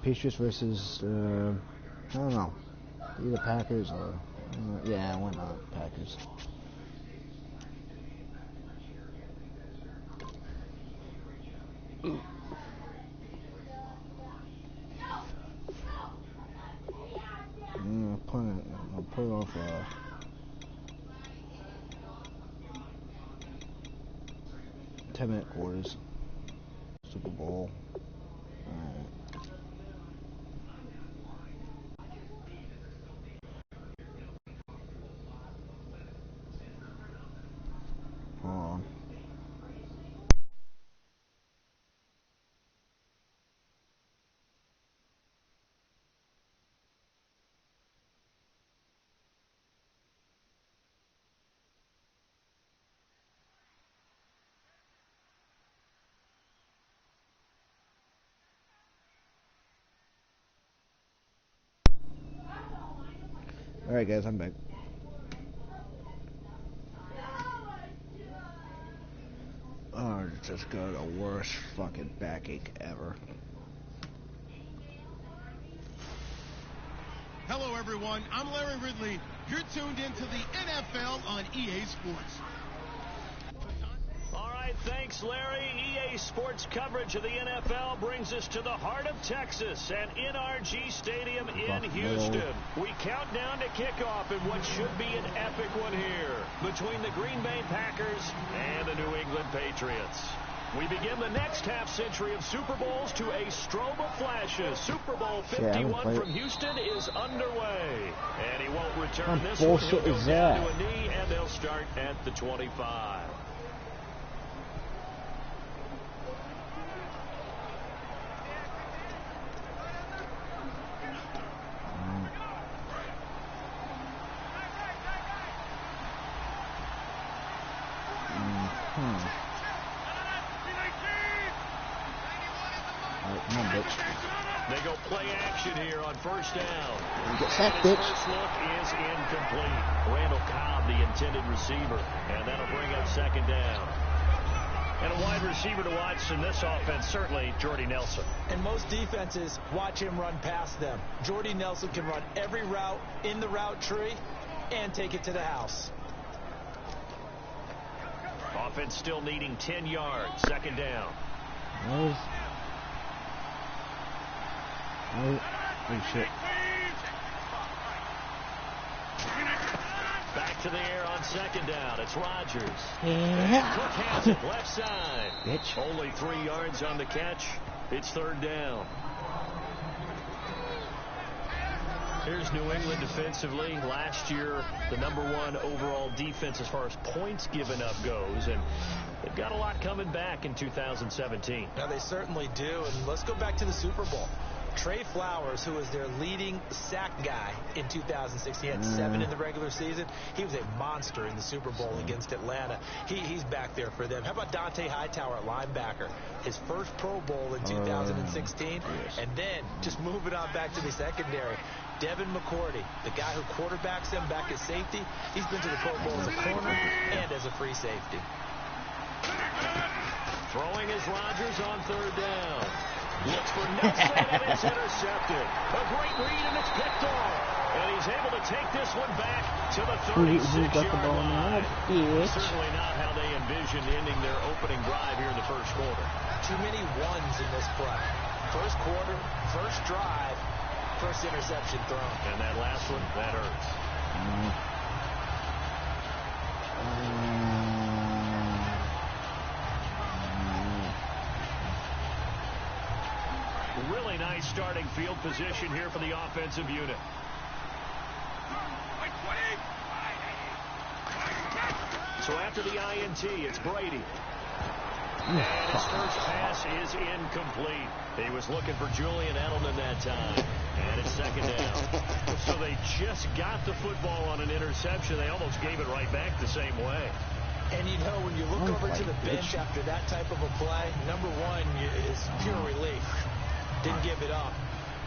Patriots versus, I don't know, either Packers or, yeah, why not Packers? I'll put it off 10-minute quarters. Super Bowl. Alright. Hold on. Alright guys, I'm back. Oh, it's just got the worst fucking backache ever. Hello everyone, I'm Larry Ridley. You're tuned into the NFL on EA Sports. All right, thanks, Larry. EA Sports coverage of the NFL brings us to the heart of Texas at NRG Stadium in Houston. We count down to kickoff in what should be an epic one here between the Green Bay Packers and the New England Patriots. We begin the next half-century of Super Bowls to a strobe of flashes. Super Bowl 51 from Houston is underway. And he won't return this one. He'll go down to a knee, and they'll start at the 25. They go play action here on first down. That bitch. First look is incomplete. Randall Cobb, the intended receiver, and that'll bring up second down. And a wide receiver to watch in this offense, certainly Jordy Nelson. And most defenses watch him run past them. Jordy Nelson can run every route in the route tree and take it to the house. Offense still needing 10 yards. Second down. Oh shit. Back to the air on second down. It's Rodgers. Yeah. Cook has it left side. Bitch. Only 3 yards on the catch. It's third down. Here's New England defensively. Last year, the #1 overall defense as far as points given up goes. And they've got a lot coming back in 2017. Now, they certainly do. And let's go back to the Super Bowl. Trey Flowers, who was their leading sack guy in 2006, he had 7 in the regular season. He was a monster in the Super Bowl against Atlanta. He's back there for them. How about Dante Hightower at linebacker? His first Pro Bowl in 2016. And then, just moving on back to the secondary, Devin McCourty, the guy who quarterbacks them back at safety, he's been to the Pro Bowl as a corner and as a free safety. Throwing is Rodgers on third down. Looks for Nelson, and it's intercepted. A great read, and it's picked off. And he's able to take this one back to the 36-yard line. Certainly not how they envisioned ending their opening drive here in the first quarter. Too many ones in this play. First quarter, first drive, first interception thrown. And that last one, that hurts. Really nice starting field position here for the offensive unit. So after the INT, it's Brady. And his first pass is incomplete. He was looking for Julian Edelman that time. And it's second down. So they just got the football on an interception. They almost gave it right back the same way. And you know, when you look over to the bench after that type of a play, #1 is pure relief. Didn't give it up.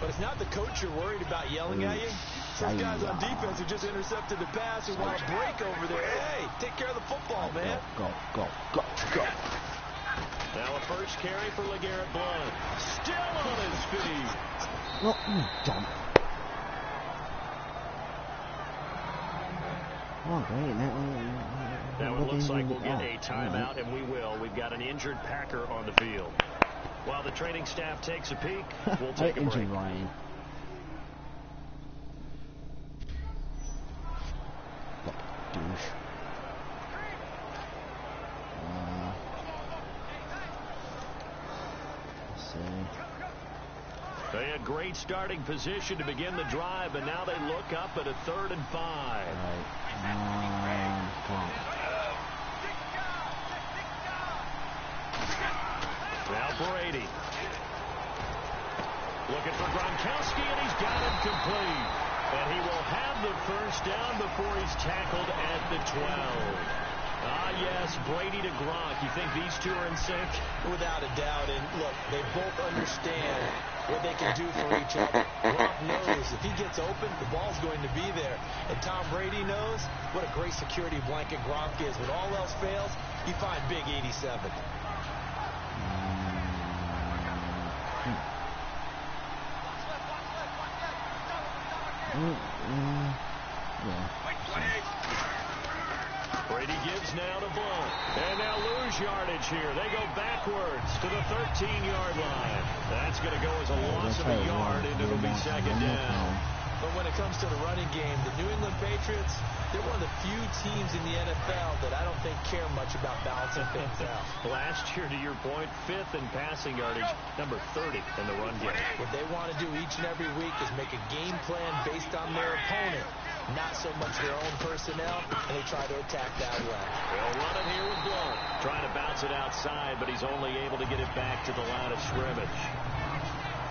But it's not the coach you're worried about yelling at you. Some guys on defense who just intercepted the pass and want to break over there. Hey, take care of the football, man. Go. Now a first carry for LeGarrette Blount. Still on his feet. Oh, dump. Oh, great. Now it looks like we'll get a timeout, and we will. We've got an injured Packer on the field. While the training staff takes a peek, we'll take a break. Ryan. Douche. Let's see. They had great starting position to begin the drive, but now they look up at a 3rd and 5. Right. Now Brady. Looking for Gronkowski, and he's got him complete. And he will have the first down before he's tackled at the 12. Ah, yes, Brady to Gronk. You think these two are in sync? Without a doubt. And look, they both understand what they can do for each other. Gronk knows if he gets open, the ball's going to be there. And Tom Brady knows what a great security blanket Gronk is. When all else fails, you find Big 87. Brady gives now to Blunt. And they'll lose yardage here. They go backwards to the 13-yard line. That's going to go as a loss of a yard, and it'll be 2nd down. But when it comes to the running game, the New England Patriots, they're one of the few teams in the NFL that I don't think care much about balancing things out. Last year, to your point, 5th in passing yardage, number 30 in the run game. What they want to do each and every week is make a game plan based on their opponent, not so much their own personnel, and they try to attack that way. They'll run it here with Blunt. Trying to bounce it outside, but he's only able to get it back to the line of scrimmage.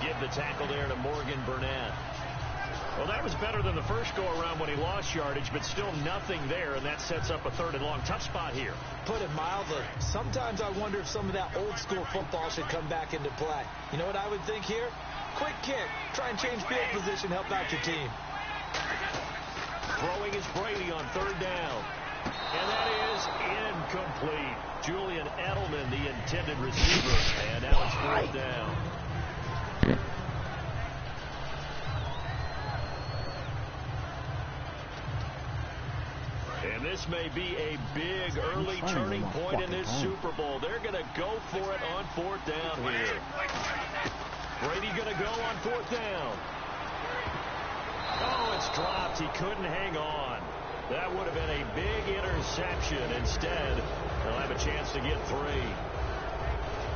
Give the tackle there to Morgan Burnett. Well, that was better than the first go-around when he lost yardage, but still nothing there, and that sets up a 3rd and long. Tough spot here. Put it mildly, sometimes I wonder if some of that old-school football should come back into play. You know what I would think here? Quick kick. Try and change field position, help out your team. Throwing is Brady on 3rd down. And that is incomplete. Julian Edelman, the intended receiver, and now it's 4th down. And this may be a big early turning point in this Super Bowl. They're going to go for it on 4th down here. Brady going to go on 4th down. Oh, it's dropped. He couldn't hang on. That would have been a big interception. Instead, they'll have a chance to get 3.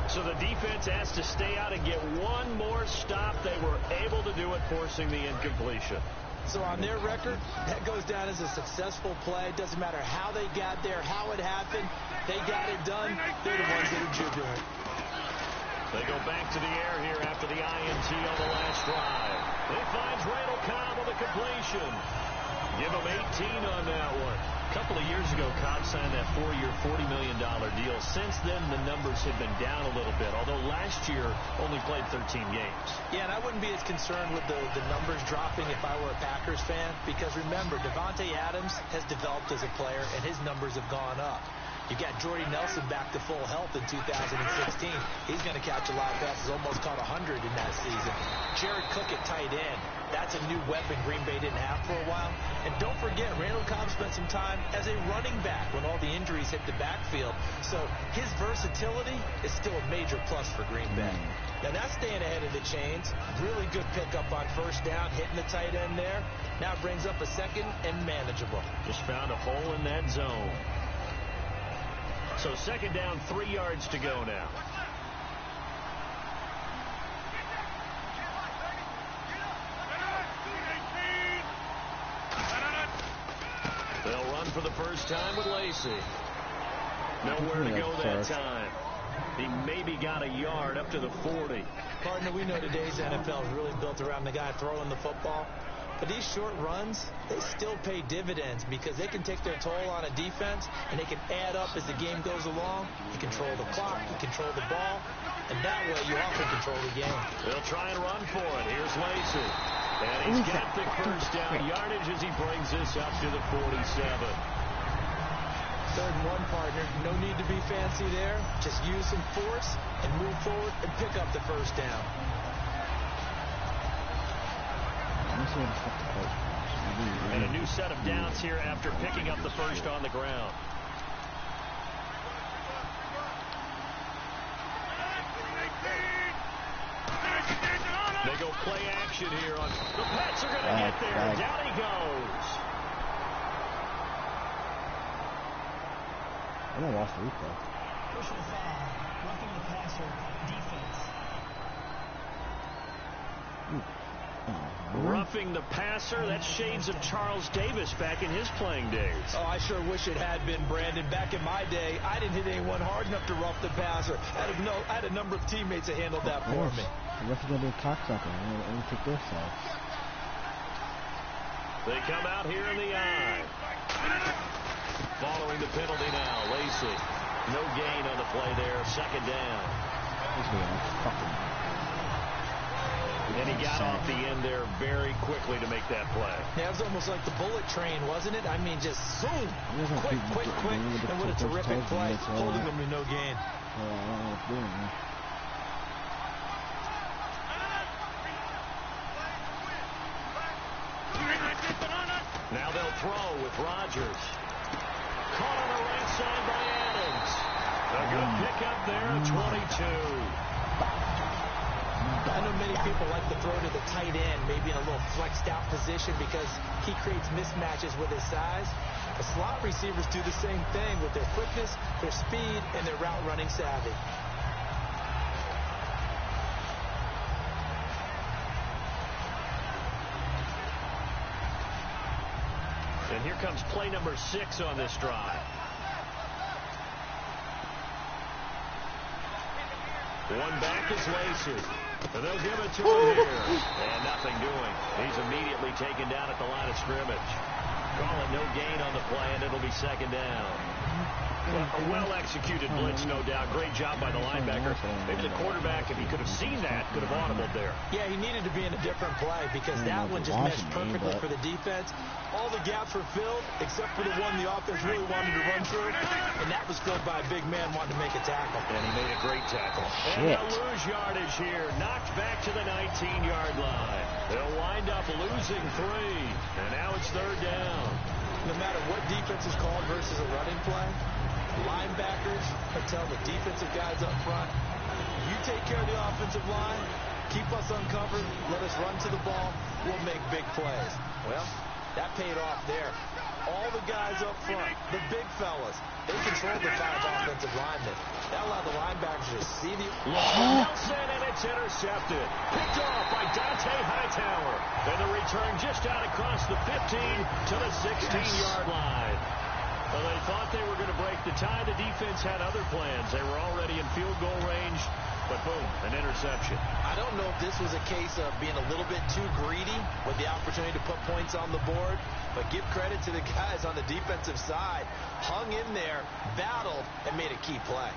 So the defense has to stay out and get one more stop. They were able to do it, forcing the incompletion. So on their record, that goes down as a successful play. Doesn't matter how they got there, how it happened. They got it done. They're the ones that are jubilant. They go back to the air here after the INT on the last drive. They find Randall Cobb with a completion. Give him 18 on that one. A couple of years ago, Cobb signed that 4-year, $40 million deal. Since then, the numbers have been down a little bit, although last year only played 13 games. Yeah, and I wouldn't be as concerned with the numbers dropping if I were a Packers fan, because remember, Davante Adams has developed as a player, and his numbers have gone up. You got Jordy Nelson back to full health in 2016. He's going to catch a lot of passes, almost caught 100 in that season. Jared Cook at tight end. That's a new weapon Green Bay didn't have for a while. And don't forget, Randall Cobb spent some time as a running back when all the injuries hit the backfield. So his versatility is still a major plus for Green Bay. Now that's staying ahead of the chains. Really good pickup on 1st down, hitting the tight end there. Now it brings up a 2nd and manageable. Just found a hole in that zone. So 2nd down, 3 yards to go now. They'll run for the first time with Lacey. Nowhere to go that time. He maybe got a yard up to the 40. Partner, we know today's NFL is really built around the guy throwing the football. But these short runs, they still pay dividends because they can take their toll on a defense, and they can add up as the game goes along. You control the clock, you control the ball, and that way you also control the game. They'll try and run for it. Here's Lacey. And he's got the first down yardage as he brings this up to the 47. 3rd and 1, partner. No need to be fancy there. Just use some force and move forward and pick up the first down. And a new set of downs here after picking up the first on the ground. They go play action here on the Pats are going to get there. Down he goes. I'm going to watch the replay. Personal foul. Roughing the passer. Defense. Roughing the passer. That's shades of Charles Davis back in his playing days. Oh, I sure wish it had been, Brandon. Back in my day, I didn't hit anyone hard enough to rough the passer. I had a number of teammates that handled that for me. The ref is going to be a cocksucker. I'm going to take their side. They come out here in the eye. Following the penalty now, Lacey. No gain on the play there. Second down. And he got off the end there very quickly to make that play. Yeah, it was almost like the bullet train, wasn't it? I mean, just zoom. Quick. And what a terrific play. Holding them to no gain. Now they'll throw with Rodgers. Caught on the right side by Adams. A good pickup there at 22. I know many people like to throw to the tight end, maybe in a little flexed out position because he creates mismatches with his size. The slot receivers do the same thing with their quickness, their speed, and their route running savvy. And here comes play number 6 on this drive. One back is Lacey. And they'll give it to him here. And nothing doing. He's immediately taken down at the line of scrimmage. Calling no gain on the play, and it'll be second down. A well-executed blitz, no doubt. Great job by the linebacker. Maybe the quarterback, if he could have seen that, could have audibled there. Yeah, he needed to be in a different play because that one just meshed perfectly for the defense. All the gaps were filled except for the one the offense really wanted to run through, and that was filled by a big man wanting to make a tackle. And he made a great tackle. And they'll lose yardage here. Knocked back to the 19-yard line. They'll wind up losing 3. And now it's third down. No matter what defense is called versus a running play, linebackers are telling the defensive guys up front, you take care of the offensive line, keep us uncovered, let us run to the ball, we'll make big plays. Well, that paid off there. All the guys up front, the big fellas, they controlled the 5 offensive linemen. That allowed the linebackers to see the... Nelson, and it's intercepted. Picked off by Dante Hightower. And the return just out across the 15 to the 16-yard line. Well, they thought they were going to break the tie. The defense had other plans. They were already in field goal range, but boom, an interception. I don't know if this was a case of being a little bit too greedy with the opportunity to put points on the board, but give credit to the guys on the defensive side. Hung in there, battled, and made a key play.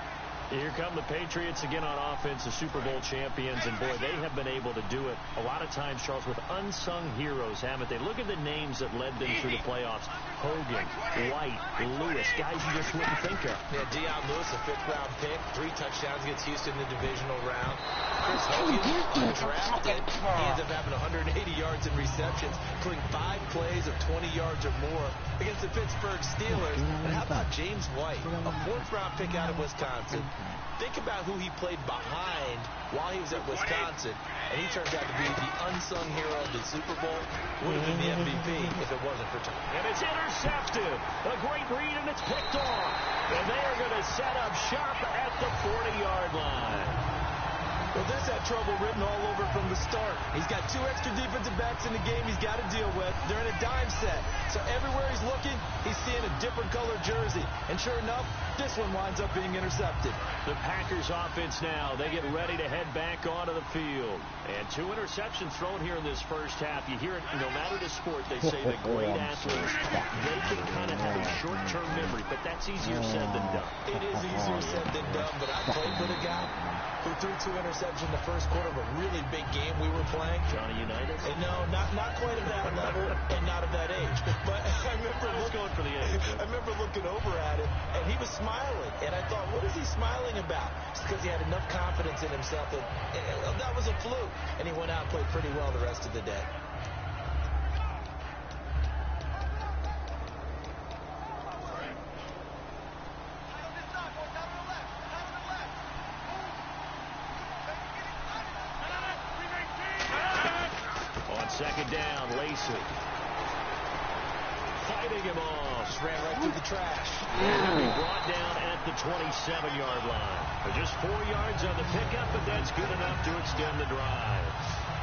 Here come the Patriots again on offense, the Super Bowl champions, and boy, they have been able to do it a lot of times, Charles, with unsung heroes, haven't they? Look at the names that led them through the playoffs. Hogan, White, Lewis, guys you just wouldn't think of. Yeah, Deion Lewis, a 5th-round pick, 3 touchdowns against Houston in the divisional round. Chris Hogan, undrafted, he ends up having 180 yards in receptions, including 5 plays of 20 yards or more against the Pittsburgh Steelers. And how about James White, a 4th-round pick out of Wisconsin? Think about who he played behind while he was at Wisconsin, and he turned out to be the unsung hero of the Super Bowl. Would have been the MVP if it wasn't for Tom. And it's intercepted. A great read, and it's picked off. And they are going to set up shop at the 40-yard line. Well, this had trouble written all over from the start. He's got 2 extra defensive backs in the game he's got to deal with. They're in a dime set. So everywhere he's looking, he's seeing a different color jersey. And sure enough, this one winds up being intercepted. The Packers offense now, they get ready to head back onto the field. And 2 interceptions thrown here in this first half. You hear it no matter the sport, they say the great athletes, they can kind of have a short-term memory, but that's easier said than done. It is easier said than done, but I played with a guy who threw 2 interceptions in the first quarter of a really big game we were playing. Johnny Unitas? No, not quite at that level and not of that age. But I remember going for the age. I remember looking over at him, and he was smiling. And I thought, what is he smiling about? It's because he had enough confidence in himself that was a fluke. And he went out and played pretty well the rest of the day. second down, Lacey. Fighting him off. Just ran right through the trash. And he'll be brought down at the 27-yard line. Just 4 yards on the pickup, but that's good enough to extend the drive.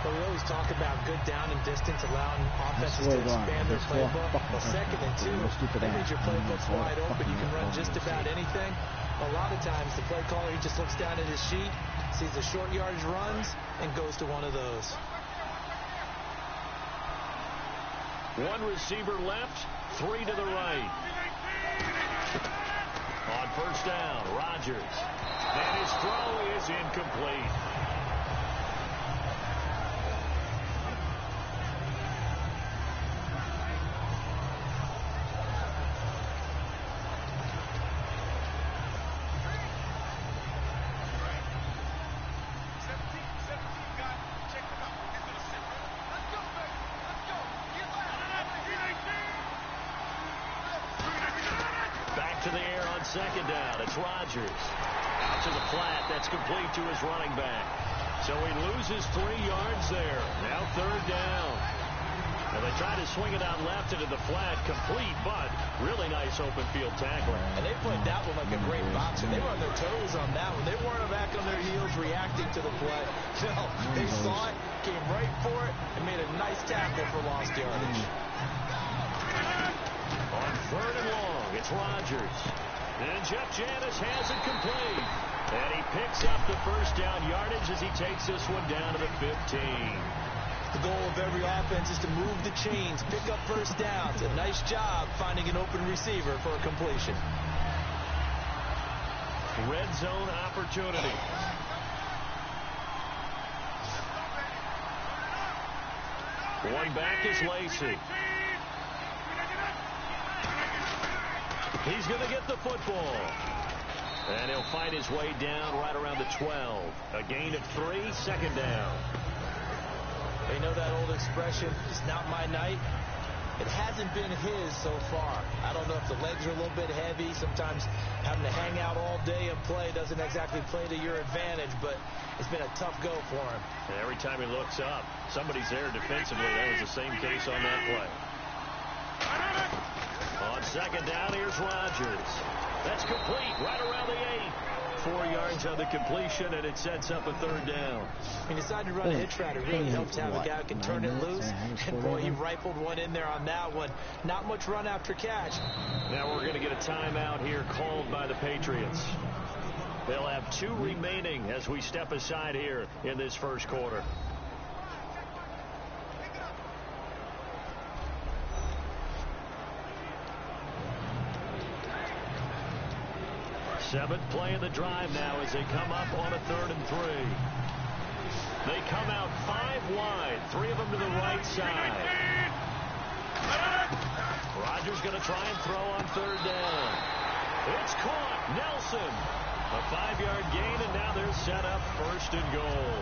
Well, we always talk about good down and distance, allowing offenses to expand their playbook. Well, 2nd and 2, that means your playbook's wide open. You can run just about anything. A lot of times, the play caller, he just looks down at his sheet, sees the short yardage runs, and goes to one of those. 1 receiver left, 3 to the right. On first down, Rodgers. And his throw is incomplete. To the air on second down. It's Rodgers. Out to the flat. That's complete to his running back. So he loses 3 yards there. Now 3rd down. And they try to swing it out left into the flat. Complete, but really nice open field tackling. And they played that one like a great boxer. They were on their toes on that one. They weren't back on their heels reacting to the play. No, they saw it, came right for it, and made a nice tackle for lost yardage. On 3rd and long, it's Rodgers. And Jeff Janis has it complete. And he picks up the first down yardage as he takes this one down to the 15. The goal of every offense is to move the chains, pick up first downs. A nice job finding an open receiver for a completion. Red zone opportunity. Going back is Lacey. He's going to get the football. And he'll fight his way down right around the 12. A gain of 3, 2nd down. They know that old expression, it's not my night. It hasn't been his so far. I don't know if the legs are a little bit heavy. Sometimes having to hang out all day and play doesn't exactly play to your advantage, but it's been a tough go for him. And every time he looks up, somebody's there defensively. That was the same case on that play. On second down, here's Rodgers. That's complete right around the 8. 4 yards on the completion, and it sets up a 3rd down. He decided to run a hitch route. It really helps to have a guy who can turn it loose. And, boy, he rifled one in there on that one. Not much run after catch. Now we're going to get a timeout here called by the Patriots. They'll have 2 remaining as we step aside here in this first quarter. Seventh play of the drive now as they come up on a 3rd and 3. They come out 5 wide, 3 of them to the right side. Rodgers going to try and throw on 3rd down. It's caught. Nelson. A 5-yard gain, and now they're set up 1st and goal.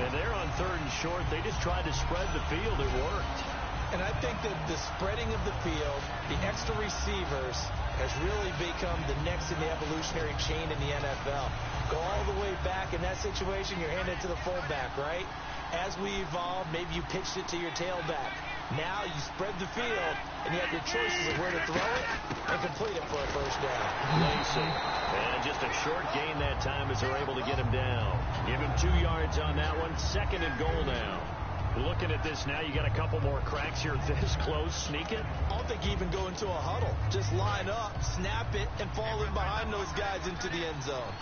And they're on 3rd and short. They just tried to spread the field. It worked. And I think that the spreading of the field, the extra receivers, has really become the next in the evolutionary chain in the NFL. Go all the way back. In that situation, you're handed it to the fullback, right? As we evolve, maybe you pitched it to your tailback. Now you spread the field, and you have your choices of where to throw it and complete it for a 1st down. Lacey. And just a short gain that time as they're able to get him down. Give him 2 yards on that one. 2nd and goal now. Looking at this now, you got a couple more cracks here this close. Sneak it. I don't think you even go into a huddle. Just line up, snap it, and fall in behind those guys into the end zone.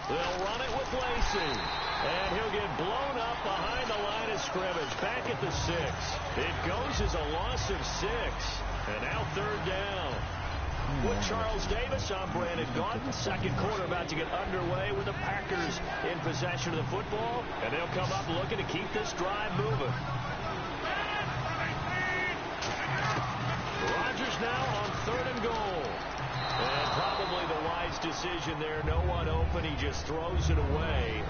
They'll run it with Lacey. And he'll get blown up behind the line of scrimmage. Back at the 6. It goes as a loss of 6. And now 3rd down. With Charles Davis, I'm Brandon Gaudin. Second quarter about to get underway with the Packers in possession of the football. And they'll come up looking to keep this drive moving. Rodgers now on 3rd and goal. And probably the wise decision there. No one open. He just throws it away.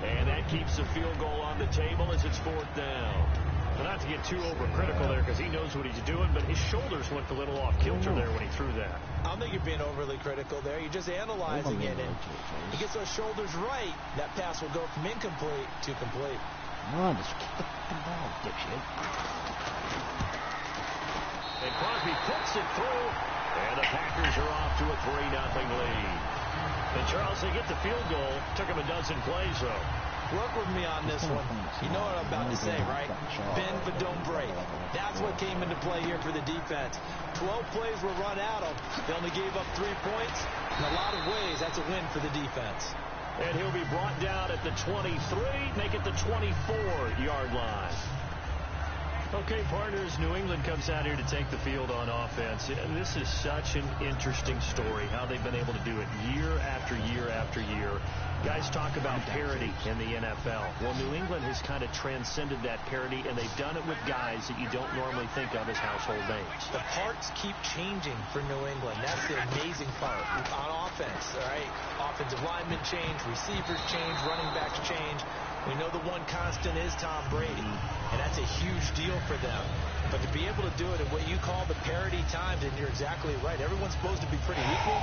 And that keeps the field goal on the table as it's 4th down. Well, not to get too overcritical there because he knows what he's doing, but his shoulders looked a little off kilter there when he threw that. I don't think you're being overly critical there. You're just analyzing it, and he gets those shoulders right. That pass will go from incomplete to complete. Come on, just kick the fucking ball, dipshit. And Crosby puts it through, and the Packers are off to a 3-0 lead. And Charles, they get the field goal. Took him a dozen plays, though. Work with me on this one. You know what I'm about to say, right? Bend but don't break. That's what came into play here for the defense. 12 plays were run at them. They only gave up 3 points. In a lot of ways, that's a win for the defense. And he'll be brought down at the 23, make it the 24-yard line. Okay, partners, New England comes out here to take the field on offense. And this is such an interesting story, how they've been able to do it year after year after year. Guys talk about parity in the NFL. Well, New England has kind of transcended that parity, and they've done it with guys that you don't normally think of as household names. The parts keep changing for New England. That's the amazing part. On offense, all right? Offensive linemen change, receivers change, running backs change. We know the one constant is Tom Brady, and that's a huge deal for them. But to be able to do it at what you call the parity times, and you're exactly right, everyone's supposed to be pretty equal.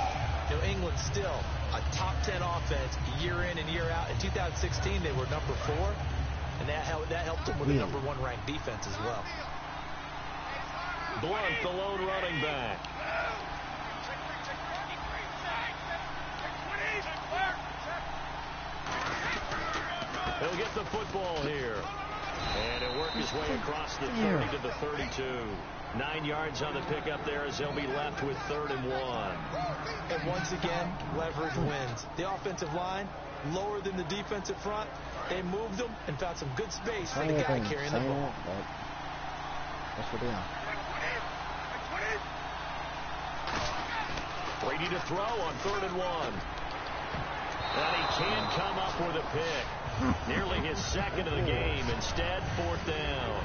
New England still a top 10 offense year in and year out. In 2016, they were number 4, and that helped them with the number 1 ranked defense as well. Blunt, the lone running back. He'll get the football here. And he'll work his way across the 30 to the 32. 9 yards on the pickup there as they'll be left with 3rd and 1. And once again, leverage wins. The offensive line, lower than the defensive front. They moved them and found some good space for the guy carrying the ball. That's what they are. Brady to throw on 3rd and 1. And he can't come up with a pick. Nearly his 2nd of the game. Instead, 4th down.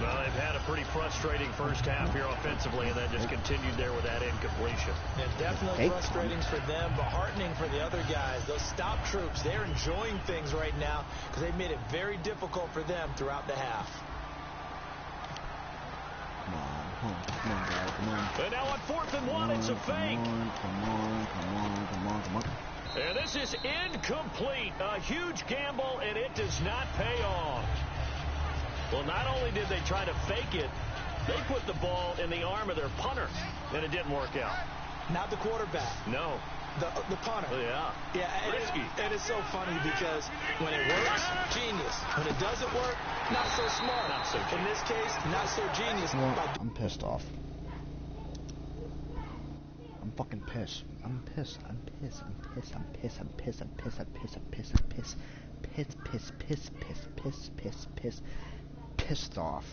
Well, they've had a pretty frustrating first half here offensively, and then just continued there with that incompletion. Yeah, definitely frustrating for them, but heartening for the other guys. Those stop troops, they're enjoying things right now because they've made it very difficult for them throughout the half. Come on, guys, come on. And now on 4th and 1, it's a fake. Come on. And this is incomplete. A huge gamble, and it does not pay off. Well, not only did they try to fake it, they put the ball in the arm of their punter, and it didn't work out. Not the quarterback. No. The punter. Yeah. Yeah, risky. And it's so funny because when it works, genius. When it doesn't work, not so smart. Not so genius. In this case, not so genius. Well, I'm pissed off. I'm fucking pissed. I'm pissed. Pissed off.